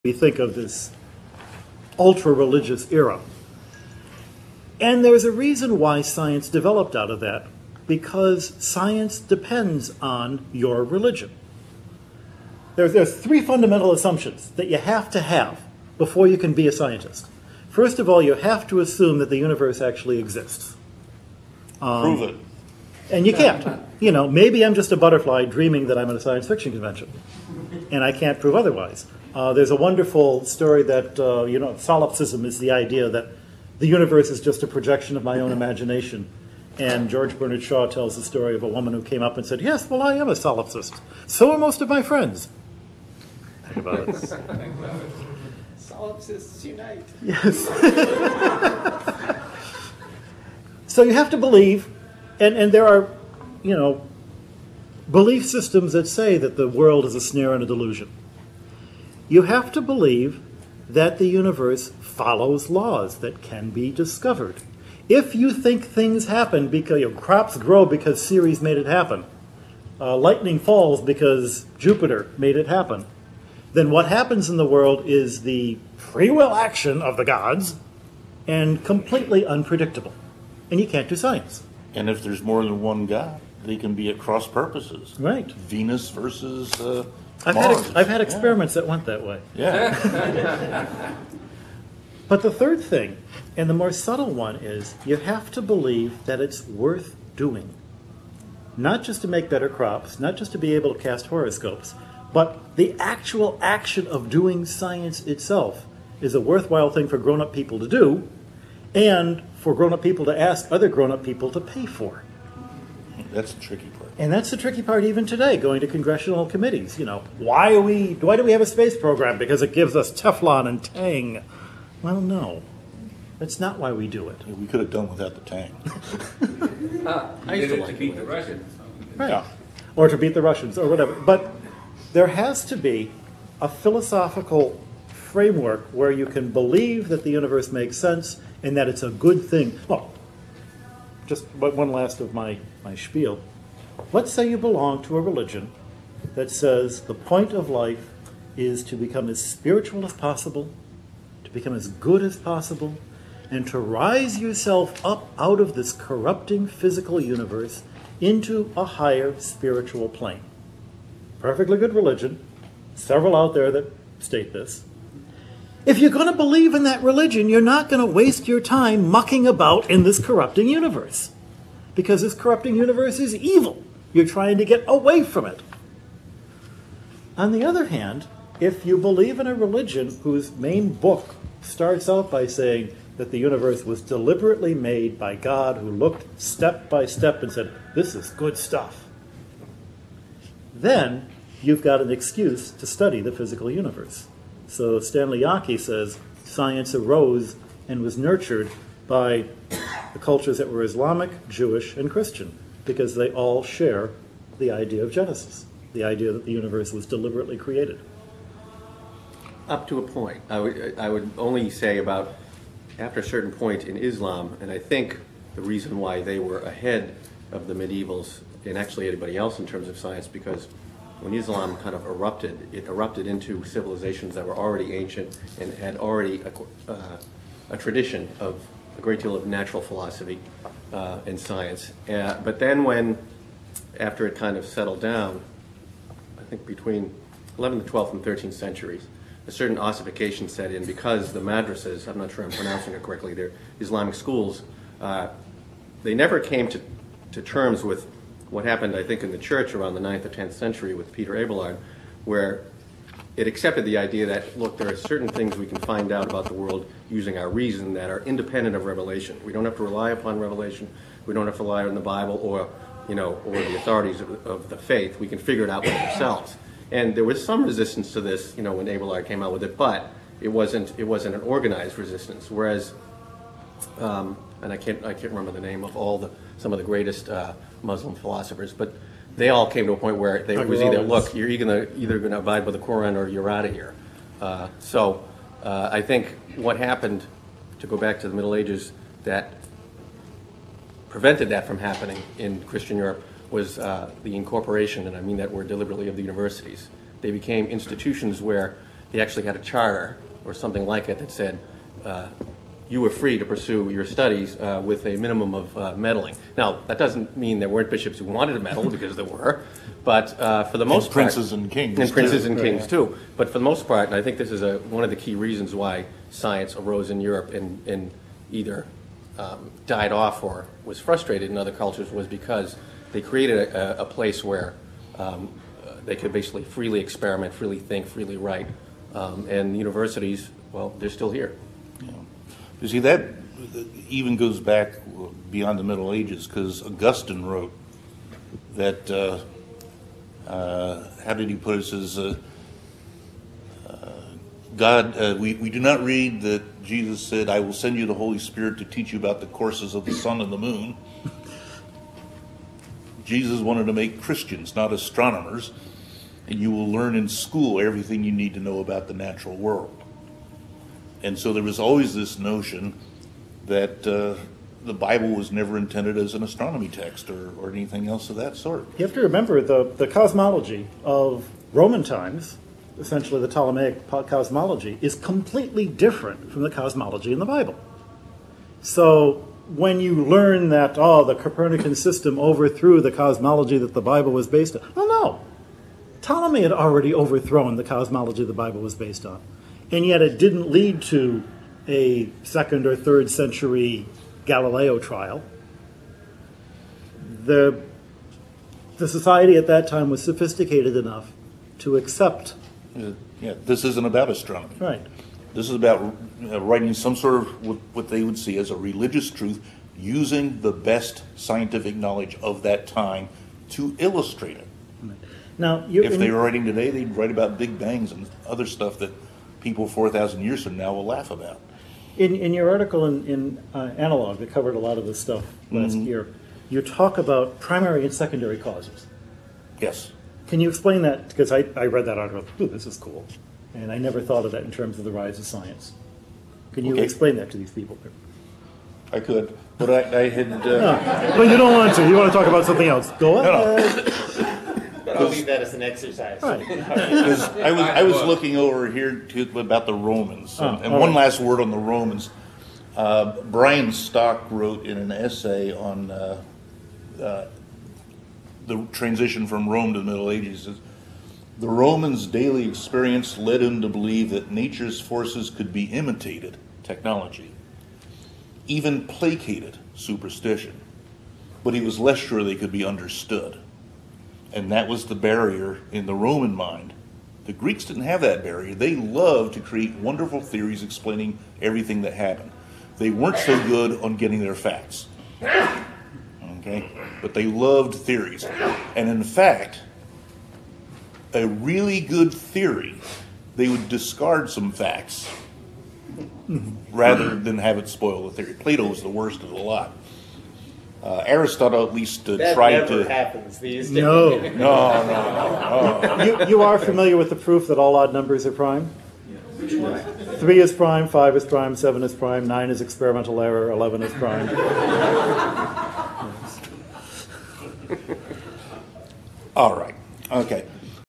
We think of this ultra-religious era. And there's a reason why science developed out of that, because science depends on your religion. There's three fundamental assumptions that you have to have before you can be a scientist. First of all, you have to assume that the universe actually exists. Prove it. And you can't. You know, maybe I'm just a butterfly dreaming that I'm at a science fiction convention, and I can't prove otherwise. There's a wonderful story that, solipsism is the idea that the universe is just a projection of my own imagination. And George Bernard Shaw tells the story of a woman who came up and said, "Yes, well, I am a solipsist. So are most of my friends." Think about it. Solipsists unite. Yes. So you have to believe, and there are, belief systems that say that the world is a snare and a delusion. You have to believe that the universe follows laws that can be discovered. If you think things happen because crops grow because Ceres made it happen, lightning falls because Jupiter made it happen, then what happens in the world is the free will action of the gods and completely unpredictable. And you can't do science. And if there's more than one God, they can be at cross purposes. Right. Venus versus I've had experiments that went that way. Yeah. But the third thing, and the more subtle one, is you have to believe that it's worth doing. Not just to make better crops, not just to be able to cast horoscopes, but the actual action of doing science itself is a worthwhile thing for grown-up people to do, and for grown-up people to ask other grown-up people to pay for. That's the tricky part. And that's the tricky part even today, going to congressional committees. Why do we have a space program? Because it gives us Teflon and Tang. Well, no. That's not why we do it. We could have done without the Tang. I used to beat the Russians. Right. Yeah. Or to beat the Russians, or whatever. But there has to be a philosophical framework where you can believe that the universe makes sense and that it's a good thing. Well, just one last of my spiel. Let's say you belong to a religion that says the point of life is to become as spiritual as possible, to become as good as possible, and to rise yourself up out of this corrupting physical universe into a higher spiritual plane. Perfectly good religion. Several out there that state this. If you're going to believe in that religion, you're not going to waste your time mucking about in this corrupting universe. Because this corrupting universe is evil. You're trying to get away from it. On the other hand, if you believe in a religion whose main book starts out by saying that the universe was deliberately made by God, who looked step by step and said, "This is good stuff," then you've got an excuse to study the physical universe. So Stanley Yaki says science arose and was nurtured by the cultures that were Islamic, Jewish, and Christian, because they all share the idea of Genesis, the idea that the universe was deliberately created. Up to a point. I would only say about after a certain point in Islam, and I think the reason why they were ahead of the medievals and actually anybody else in terms of science, because when Islam kind of erupted, it erupted into civilizations that were already ancient and had already a tradition of a great deal of natural philosophy and science. But then after it kind of settled down, I think between 11th, 12th, and 13th centuries, a certain ossification set in because the madrasas, I'm not sure I'm pronouncing it correctly, they're Islamic schools, they never came to terms with what happened, I think, in the church around the 9th or 10th century with Peter Abelard, where it accepted the idea that, look, there are certain things we can find out about the world using our reason that are independent of revelation. We don't have to rely upon revelation. We don't have to rely on the Bible or the authorities of the faith. We can figure it out for ourselves. And there was some resistance to this, when Abelard came out with it, but it wasn't an organized resistance. Whereas, and I can't remember the name of some of the greatest Muslim philosophers, but they all came to a point where it was either, look, you're either going to abide by the Quran or you're out of here. So I think what happened, to go back to the Middle Ages, that prevented that from happening in Christian Europe was the incorporation, and I mean that word deliberately, of the universities. They became institutions where they actually had a charter or something like it that said you were free to pursue your studies with a minimum of meddling. Now, that doesn't mean there weren't bishops who wanted to meddle, because there were, but for the most part... princes and kings. And princes too. and kings, too. But for the most part, and I think this is one of the key reasons why science arose in Europe and either died off or was frustrated in other cultures, was because they created a place where they could basically freely experiment, freely think, freely write. And universities, well, they're still here. Yeah. You see, that even goes back beyond the Middle Ages, because Augustine wrote that, how did he put it, says, God, we do not read that Jesus said, I will send you the Holy Spirit to teach you about the courses of the sun and the moon. Jesus wanted to make Christians, not astronomers, and you will learn in school everything you need to know about the natural world. And so there was always this notion that the Bible was never intended as an astronomy text or anything else of that sort. You have to remember the cosmology of Roman times, essentially the Ptolemaic cosmology, is completely different from the cosmology in the Bible. So when you learn that, the Copernican system overthrew the cosmology that the Bible was based on, well, no. Ptolemy had already overthrown the cosmology the Bible was based on. And yet it didn't lead to a 2nd or 3rd century Galileo trial. The society at that time was sophisticated enough to accept. Yeah, this isn't about astronomy. Right. This is about writing some sort of what they would see as a religious truth, using the best scientific knowledge of that time to illustrate it. Right. Now, if they were writing today, they'd write about Big Bangs and other stuff that people 4,000 years from now will laugh about. In your article in Analog that covered a lot of this stuff last year, you talk about primary and secondary causes. Yes. Can you explain that? Because I read that article, ooh, this is cool. And I never thought of that in terms of the rise of science. Can you explain that to these people? I could, but I had... But you don't want to. You want to talk about something else. Go ahead. But I'll leave that as an exercise. Right. Because I was looking over here about the Romans. And one last word on the Romans. Brian Stock wrote in an essay on the transition from Rome to the Middle Ages. The Romans' daily experience led him to believe that nature's forces could be imitated, technology, even placated, superstition. But he was less sure they could be understood. And that was the barrier in the Roman mind. The Greeks didn't have that barrier. They loved to create wonderful theories explaining everything that happened. They weren't so good on getting their facts. Okay? But they loved theories. And in fact, a really good theory, they would discard some facts rather than have it spoil the theory. Plato was the worst of the lot. Aristotle at least tried to... That never happens these days. No. No. You are familiar with the proof that all odd numbers are prime? 3 is prime, 5 is prime, 7 is prime, 9 is experimental error, 11 is prime. All right. Okay.